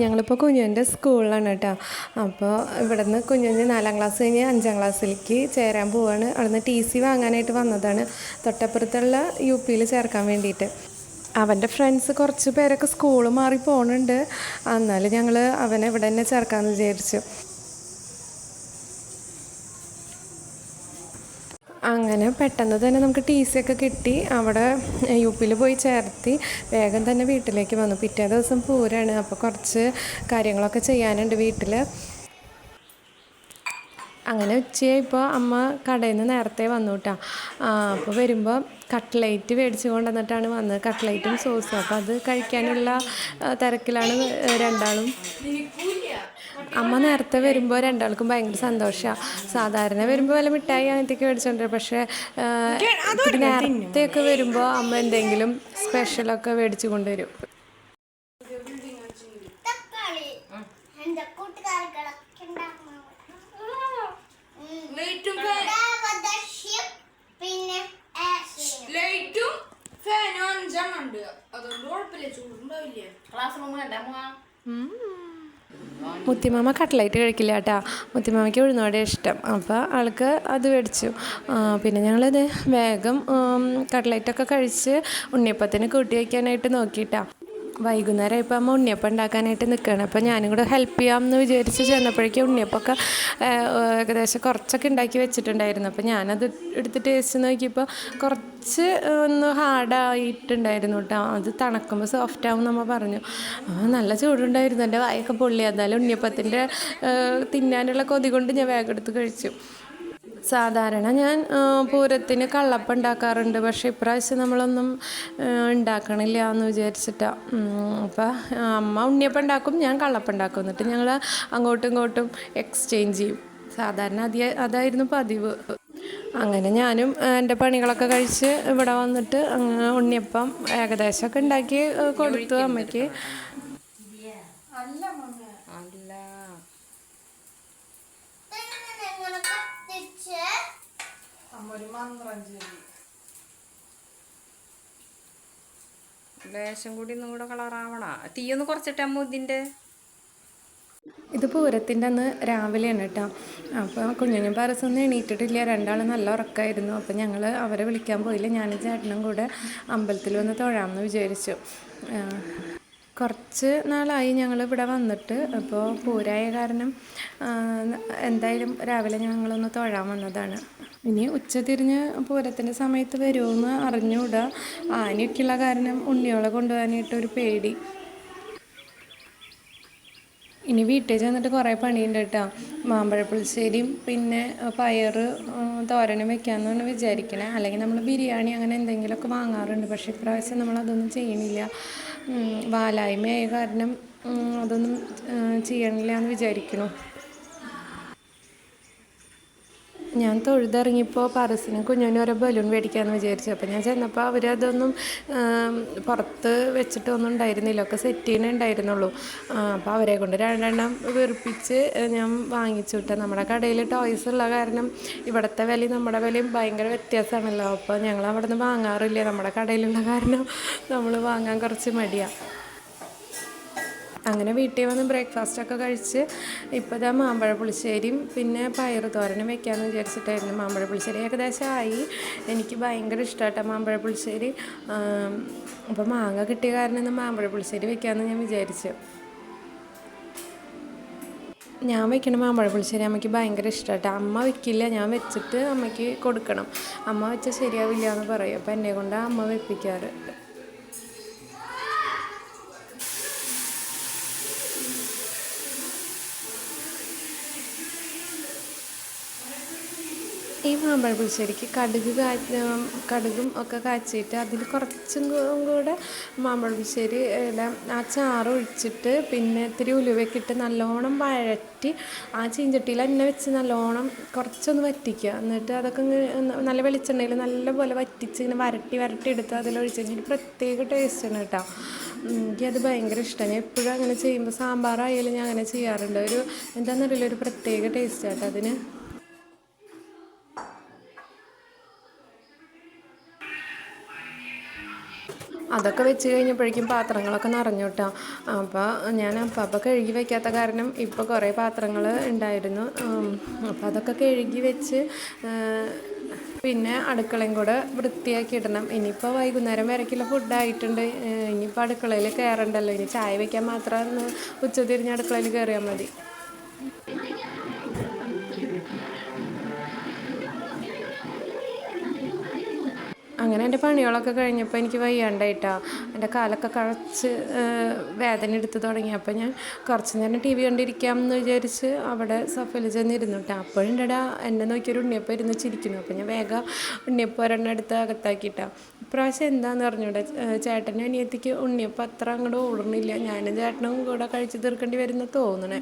ഞങ്ങളിപ്പോൾ കുഞ്ഞുവിൻ്റെ സ്കൂളിലാണ് കേട്ടോ. അപ്പോൾ ഇവിടെ നിന്ന് കുഞ്ഞുവിന് 4ാം ക്ലാസ് കഴിഞ്ഞ് 5ാം ക്ലാസ്സിലേക്ക് ചേരാൻ പോവാണ്. അവിടുന്ന് TC വാങ്ങാനായിട്ട് വന്നതാണ്, തൊട്ടപ്പുറത്തുള്ള UP ചേർക്കാൻ വേണ്ടിയിട്ട്. അവൻ്റെ ഫ്രണ്ട്സ് കുറച്ച് പേരൊക്കെ സ്കൂൾ മാറി പോകുന്നുണ്ട്. എന്നാലും ഞങ്ങൾ അവനെ ഇവിടെ തന്നെ ചേർക്കാമെന്ന് വിചാരിച്ചു. അങ്ങനെ പെട്ടെന്ന് തന്നെ നമുക്ക് TC ഒക്കെ കിട്ടി. അവിടെ UP പോയി ചേർത്തി വേഗം തന്നെ വീട്ടിലേക്ക് വന്നു. പിറ്റേ ദിവസം പൂരാണ്, അപ്പോൾ കുറച്ച് കാര്യങ്ങളൊക്കെ ചെയ്യാനുണ്ട് വീട്ടിൽ. അങ്ങനെ ഉച്ചയായപ്പോൾ അമ്മ കടയിൽ നിന്ന് നേരത്തെ വന്നു കേട്ടോ. അപ്പോൾ വരുമ്പോൾ കട്ട്ലേറ്റ് മേടിച്ച് കൊണ്ടുവന്നിട്ടാണ് വന്നത്, കട്ട്ലേറ്റും സോസും. അപ്പോൾ അത് കഴിക്കാനുള്ള തിരക്കിലാണ് രണ്ടാളും. അമ്മ നേരത്തെ വരുമ്പോൾ രണ്ടാൾക്കും ഭയങ്കര സന്തോഷമാണ്. സാധാരണ വരുമ്പോൾ വല്ല മിഠായി അങ്ങനത്തെയൊക്കെ മേടിച്ചോണ്ട്, പക്ഷേ നേരത്തെയൊക്കെ വരുമ്പോൾ അമ്മ എന്തെങ്കിലും സ്പെഷ്യലൊക്കെ മേടിച്ച് കൊണ്ടുവരും. മുത്തിമാമ കട്ട്ലൈറ്റ് കഴിക്കില്ല കേട്ടോ. മുത്തിമാമയ്ക്ക് ഉഴുന്നോടെ ഇഷ്ടം, അപ്പോൾ ആൾക്ക് അത് മേടിച്ചു. പിന്നെ ഞങ്ങളിത് വേഗം കട്ട്ലൈറ്റൊക്കെ കഴിച്ച് ഉണ്ണിയപ്പത്തിന് കൂട്ടി വയ്ക്കാനായിട്ട് നോക്കിയിട്ടാണ്. വൈകുന്നേരം ഇപ്പോൾ അമ്മ ഉണ്ണിയപ്പം ഉണ്ടാക്കാനായിട്ട് നിൽക്കുകയാണ്. അപ്പോൾ ഞാനും കൂടെ ഹെൽപ്പ് ചെയ്യാമെന്ന് വിചാരിച്ച് ചെന്നപ്പോഴേക്കും ഉണ്ണിയപ്പമൊക്കെ ഏകദേശം കുറച്ചൊക്കെ ഉണ്ടാക്കി വെച്ചിട്ടുണ്ടായിരുന്നു. അപ്പോൾ ഞാനത് എടുത്ത് ടേസ്റ്റ് നോക്കിയപ്പോൾ കുറച്ച് ഒന്ന് ഹാർഡായിട്ടുണ്ടായിരുന്നു കേട്ടോ. അത് തണുക്കുമ്പോൾ സോഫ്റ്റ് ആവും നമ്മൾ പറഞ്ഞു. നല്ല ചൂടുണ്ടായിരുന്നു, എൻ്റെ വായൊക്കെ പൊള്ളി. എന്നാലും ഉണ്ണിയപ്പത്തിൻ്റെ തിന്നാനുള്ള കൊതി കൊണ്ട് ഞാൻ വേഗം എടുത്ത് കഴിച്ചു. സാധാരണ ഞാൻ പൂരത്തിന് കള്ളപ്പം ഉണ്ടാക്കാറുണ്ട്, പക്ഷേ ഇപ്രാവശ്യം നമ്മളൊന്നും ഉണ്ടാക്കണില്ല എന്ന് വിചാരിച്ചിട്ടാണ്. അപ്പോൾ അമ്മ ഉണ്ണിയപ്പം ഉണ്ടാക്കും, ഞാൻ കള്ളപ്പം ഉണ്ടാക്കും. എന്നിട്ട് ഞങ്ങൾ അങ്ങോട്ടും ഇങ്ങോട്ടും എക്സ്ചേഞ്ച് ചെയ്യും. സാധാരണ അതായിരുന്നു പതിവ്. അങ്ങനെ ഞാനും എൻ്റെ പണികളൊക്കെ കഴിച്ച് ഇവിടെ വന്നിട്ട് ഉണ്ണിയപ്പം ഏകദേശമൊക്കെ ഉണ്ടാക്കി കൊടുത്തു അമ്മയ്ക്ക്. ലേശം കൂടി ഒന്നും കൂടെ കളറാവണ, തീയൊന്ന് കുറച്ചിട്ടമ്മ ഇതിൻ്റെ. ഇത് പൂരത്തിൻ്റെ അന്ന് രാവിലെയാണ് കേട്ടോ. അപ്പോൾ കുഞ്ഞിനും പാരസൊന്നും എണീറ്റിട്ടില്ല, രണ്ടാളും നല്ല ഉറക്കമായിരുന്നു. അപ്പോൾ ഞങ്ങൾ അവരെ വിളിക്കാൻ പോയില്ല, ഞാനും ചേട്ടനും കൂടെ അമ്പലത്തിൽ വന്ന് തൊഴാമെന്ന് വിചാരിച്ചു. കുറച്ച് നാളായി ഞങ്ങൾ ഇവിടെ വന്നിട്ട്. അപ്പോൾ പൂരായ കാരണം എന്തായാലും രാവിലെ ഞങ്ങളൊന്ന് തൊഴാൻ വന്നതാണ്. ഇനി ഉച്ച തിരിഞ്ഞ് പൂരത്തിൻ്റെ സമയത്ത് വരുമെന്ന് അറിഞ്ഞുകൂടാ. ആനയൊക്കെയുള്ള കാരണം ഉണ്ണിയോളെ കൊണ്ടുപോകാനായിട്ടൊരു പേടി. ഇനി വീട്ടിൽ ചെന്നിട്ട് കുറേ പണിയുണ്ട് കേട്ടോ. മാമ്പഴപ്പുളിശ്ശേരിയും പിന്നെ പയർ തോരനും വെക്കാമെന്നാണ് വിചാരിക്കണേ. അല്ലെങ്കിൽ നമ്മൾ ബിരിയാണി അങ്ങനെ എന്തെങ്കിലുമൊക്കെ വാങ്ങാറുണ്ട്, പക്ഷേ ഇപ്രാവശ്യം നമ്മളതൊന്നും ചെയ്യണില്ല. വാലായ്മയായ കാരണം അതൊന്നും ചെയ്യണില്ല എന്ന് വിചാരിക്കുന്നു. ഞാൻ തൊഴുതിറങ്ങിയപ്പോൾ പാറസിനും കുഞ്ഞിനും ഓരോ ബലൂൺ മേടിക്കാമെന്ന് വിചാരിച്ചു. അപ്പോൾ ഞാൻ ചെന്നപ്പോൾ അവരതൊന്നും പുറത്ത് വെച്ചിട്ടൊന്നും ഉണ്ടായിരുന്നില്ല, ഒക്കെ സെറ്റ് ചെയ്യുന്നുണ്ടായിരുന്നുള്ളൂ. അപ്പോൾ അവരെ കൊണ്ട് രണ്ടെണ്ണം വെറുപ്പിച്ച് ഞാൻ വാങ്ങിച്ചു വിട്ടു. നമ്മുടെ കടയിൽ ടോയ്സ് ഉള്ള കാരണം ഇവിടുത്തെ വിലയും നമ്മുടെ വിലയും ഭയങ്കര വ്യത്യാസമാണല്ലോ. അപ്പോൾ ഞങ്ങൾ അവിടെ നിന്ന് വാങ്ങാറില്ല, നമ്മുടെ കടയിലുള്ള കാരണം നമ്മൾ വാങ്ങാൻ കുറച്ച് മടിയാണ്. അങ്ങനെ വീട്ടിൽ വന്ന് ബ്രേക്ക്ഫാസ്റ്റൊക്കെ കഴിച്ച് ഇപ്പോൾ ഇതാ മാമ്പഴ പുളിശ്ശേരിയും പിന്നെ പയർ തോരനും വെക്കാമെന്ന് വിചാരിച്ചിട്ടായിരുന്നു. മാമ്പഴ പുളിശ്ശേരി ഏകദേശം ആയി. എനിക്ക് ഭയങ്കര ഇഷ്ടമായിട്ടാണ് മാമ്പഴ പുളിശ്ശേരി. അപ്പോൾ മാങ്ങ കിട്ടിയ കാരണം ഇന്ന് മാമ്പഴ പുളിശ്ശേരി വെക്കാമെന്ന് ഞാൻ വിചാരിച്ചു. ഞാൻ വെക്കണ മാമ്പഴ പുളിശ്ശേരി അമ്മയ്ക്ക് ഭയങ്കര ഇഷ്ടമായിട്ട്. അമ്മ വെക്കില്ല, ഞാൻ വെച്ചിട്ട് അമ്മയ്ക്ക് കൊടുക്കണം. അമ്മ വെച്ചാൽ ശരിയാവില്ല എന്ന് പറയും, അപ്പോൾ എന്നെ കൊണ്ട് അമ്മ വെപ്പിക്കാറ്. ഈ മാമ്പഴ പുളിശ്ശേരിക്ക് കടുകും ഒക്കെ കാച്ചിട്ട് അതിൽ കുറച്ചും കൂടെ മാമ്പഴ പുളിശ്ശേരി ആ ചാറ് ഒഴിച്ചിട്ട് പിന്നെ ഇത്തിരി ഉലുവയൊക്കെ ഇട്ട് നല്ലോണം വഴറ്റി ആ ചീഞ്ചട്ടിയിൽ തന്നെ വെച്ച് നല്ലോണം കുറച്ചൊന്ന് വറ്റിക്കുക. എന്നിട്ട് അതൊക്കെ നല്ല വെളിച്ചെണ്ണയിൽ നല്ലപോലെ വറ്റിച്ച് ഇങ്ങനെ വരട്ടി എടുത്ത് അതിലൊഴിച്ച് കഴിഞ്ഞിട്ട് പ്രത്യേക ടേസ്റ്റാണ് കേട്ടോ. എനിക്കത് ഭയങ്കര ഇഷ്ടമാണ്. ഞാൻ എപ്പോഴും അങ്ങനെ ചെയ്യുമ്പോൾ സാമ്പാറായാലും ഞാൻ അങ്ങനെ ചെയ്യാറുണ്ട്. എന്താണെന്നറിയില്ല, ഒരു പ്രത്യേക ടേസ്റ്റാട്ടോ അതിന്. അതൊക്കെ വെച്ച് കഴിഞ്ഞപ്പോഴേക്കും പാത്രങ്ങളൊക്കെ നിറഞ്ഞു കേട്ടോ. അപ്പോൾ ഞാൻ അപ്പം കഴുകി വയ്ക്കാത്ത കാരണം ഇപ്പോൾ കുറേ പാത്രങ്ങൾ ഉണ്ടായിരുന്നു. അപ്പോൾ അതൊക്കെ കഴുകി വെച്ച് പിന്നെ അടുക്കളയും കൂടെ വൃത്തിയാക്കി ഇടണം. ഇനിയിപ്പോൾ വൈകുന്നേരം വരയ്ക്കുള്ള ഫുഡായിട്ടുണ്ട്. ഇനിയിപ്പോൾ അടുക്കളയിൽ കയറണ്ടല്ലോ. ഇനി ചായ വയ്ക്കാൻ മാത്രം ഉച്ചതിരിഞ്ഞ് അടുക്കളയിൽ കയറിയാൽ മതി. അങ്ങനെ എൻ്റെ പണികളൊക്കെ കഴിഞ്ഞപ്പോൾ എനിക്ക് വയ്യാണ്ടായിട്ടാ. എൻ്റെ കാലൊക്കെ കഴച്ച് വേദന എടുത്ത് തുടങ്ങി. അപ്പോൾ ഞാൻ കുറച്ച് നേരം TV കണ്ടിരിക്കാം എന്ന് വിചാരിച്ച് അവിടെ സോഫയിൽ ചെന്നിരുന്നു കേട്ടോ. അപ്പോഴുണ്ടടാ എന്നെ നോക്കിയൊരു ഉണ്ണിയപ്പം ഇരുന്ന് ചിരിക്കുന്നു. അപ്പോൾ ഞാൻ വേഗം ഉണ്ണിയപ്പം ഒരെണ്ണം എടുത്ത് അകത്താക്കിയിട്ടാ. ഇപ്രാവശ്യം എന്താണെന്ന് പറഞ്ഞൂടെ, ചേട്ടനും അനിയത്തിക്ക് ഉണ്ണിയപ്പം അത്ര അങ്ങോട്ട് ഓടുന്നില്ല. ഞാനും ചേട്ടനും കൂടെ കഴിച്ച് തീർക്കേണ്ടി വരുന്ന തോന്നണേ.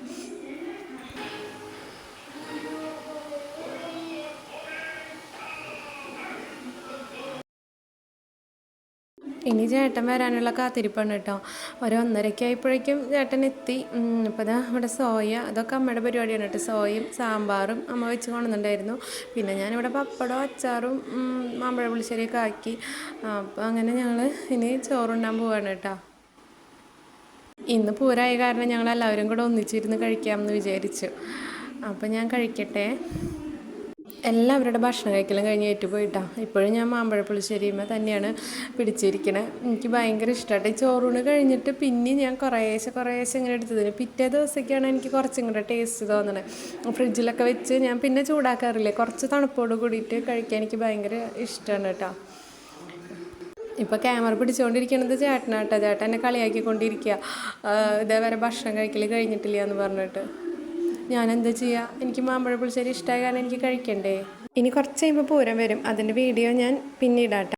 ഇനി ചേട്ടൻ വരാനുള്ള കാത്തിരിപ്പാണ് കേട്ടോ. 1:30 ആയപ്പോഴേക്കും ചേട്ടൻ എത്തി. അപ്പോൾ ഇതാ ഇവിടെ സോയ, അതൊക്കെ അമ്മയുടെ പരിപാടിയാണ് കേട്ടോ. സോയയും സാമ്പാറും അമ്മ വെച്ച് കൊണ്ടുവന്നിട്ടുണ്ടായിരുന്നു. പിന്നെ ഞാനിവിടെ പപ്പടവും അച്ചാറും മാമ്പഴ പുളിശ്ശേരിയൊക്കെ ആക്കി. അപ്പോൾ അങ്ങനെ ഞങ്ങൾ ഇനി ചോറുണ്ണാൻ പോവാണ് കേട്ടോ. ഇന്ന് പൂരമായ കാരണം ഞങ്ങളെല്ലാവരും കൂടെ ഒന്നിച്ചിരുന്ന് കഴിക്കാമെന്ന് വിചാരിച്ചു. അപ്പോൾ ഞാൻ കഴിക്കട്ടെ. എല്ലാവരുടെ ഭക്ഷണം കഴിക്കലും കഴിഞ്ഞ് ഏറ്റുപോയിട്ടാണ്. ഇപ്പോഴും ഞാൻ മാമ്പഴ പുളിശ്ശേരിയുമ്പോൾ തന്നെയാണ് പിടിച്ചിരിക്കണേ. എനിക്ക് ഭയങ്കര ഇഷ്ടമായിട്ട്. ഈ ചോറൂണ് കഴിഞ്ഞിട്ട് പിന്നെ ഞാൻ കുറേശ്ശെ ഇങ്ങനെ എടുത്തതിന് പിറ്റേ ദിവസമൊക്കെയാണ് എനിക്ക് കുറച്ചും കൂടെ ടേസ്റ്റ് തോന്നണേ. ഫ്രിഡ്ജിലൊക്കെ വെച്ച് ഞാൻ പിന്നെ ചൂടാക്കാറില്ലേ. കുറച്ച് തണുപ്പോട് കൂടിയിട്ട് കഴിക്കാൻ എനിക്ക് ഭയങ്കര ഇഷ്ടമാണ് കേട്ടോ. ഇപ്പോൾ ക്യാമറ പിടിച്ചുകൊണ്ടിരിക്കുന്നത് ചേട്ടനാട്ടോ. ചേട്ടൻ എന്നെ കളിയാക്കിക്കൊണ്ടിരിക്കുക, ഇതേവരെ ഭക്ഷണം കഴിക്കൽ കഴിഞ്ഞിട്ടില്ല എന്ന് പറഞ്ഞിട്ട്. ഞാനെന്താ ചെയ്യുക, എനിക്ക് മാമ്പഴ പുളിശ്ശേരി ഇഷ്ടമായ കാരണം എനിക്ക് കഴിക്കണ്ടേ. ഇനി കുറച്ച് കഴിയുമ്പോൾ പൂരം വരും. അതിൻ്റെ വീഡിയോ ഞാൻ പിന്നീടാട്ടോ.